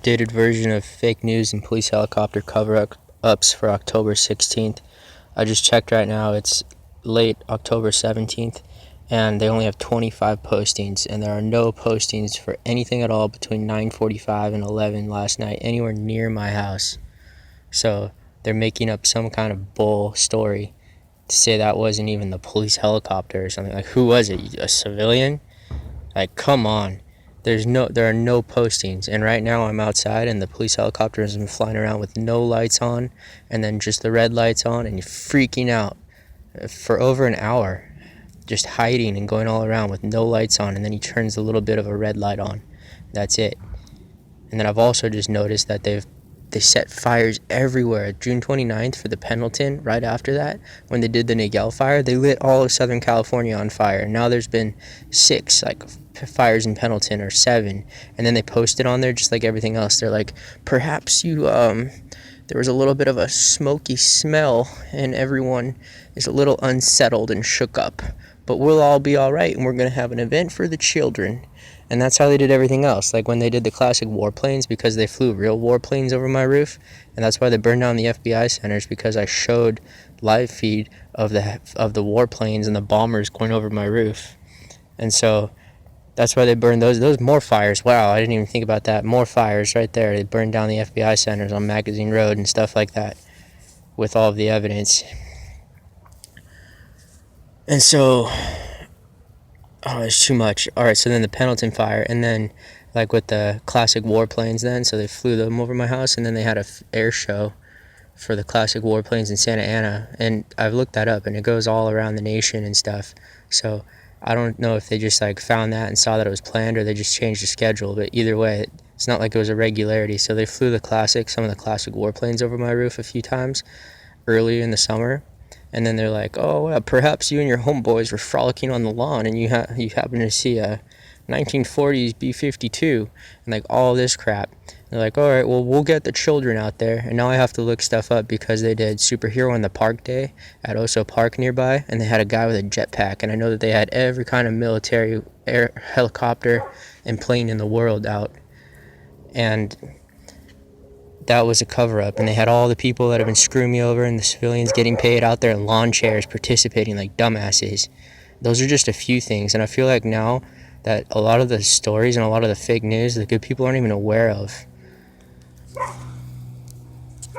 updated version of fake news and police helicopter cover-ups for October 16th. I just checked right now, it's late October 17th, and they only have 25 postings, and there are no postings for anything at all between 9:45 and 11 last night anywhere near my house. So they're making up some kind of bull story to say that wasn't even the police helicopter or something. Like, who was it? A civilian? Like, come on. There are no postings, and right now I'm outside and the police helicopter has been flying around with no lights on, and then just the red lights on, and you're freaking out for over an hour, just hiding and going all around with no lights on, and then he turns a little bit of a red light on. That's it. And then I've also just noticed that they set fires everywhere. June 29th for the Pendleton, right after that, when they did the Nagel fire, they lit all of Southern California on fire. And now there's been 6 fires in Pendleton, or 7, and then they posted on there just like everything else. They're like, perhaps there was a little bit of a smoky smell and everyone is a little unsettled and shook up, but we'll all be all right, and we're going to have an event for the children. And that's how they did everything else. Like when they did the classic warplanes, because they flew real warplanes over my roof, and that's why they burned down the FBI centers, because I showed live feed of the warplanes and the bombers going over my roof. And so that's why they burned those more fires. Wow, I didn't even think about that. More fires right there. They burned down the FBI centers on Magazine Road and stuff like that with all of the evidence. And so, it's too much. All right, so then the Pendleton fire, and then like with the classic warplanes then, so they flew them over my house, and then they had a air show for the classic warplanes in Santa Ana, and I've looked that up, and it goes all around the nation and stuff. So I don't know if they just found that and saw that it was planned, or they just changed the schedule, but either way, it's not like it was a regularity. So they flew some of the classic warplanes over my roof a few times early in the summer, and then they're like, oh, well, perhaps you and your homeboys were frolicking on the lawn and you happen to see a 1940s B-52 and all this crap. They're like, all right, well, we'll get the children out there. And now I have to look stuff up because they did Superhero in the Park Day at Oso Park nearby, and they had a guy with a jetpack, and I know that they had every kind of military air helicopter and plane in the world out, and that was a cover-up. And they had all the people that have been screwing me over and the civilians getting paid out there in lawn chairs participating like dumbasses. Those are just a few things, and I feel like now that a lot of the stories and a lot of the fake news the good people aren't even aware of.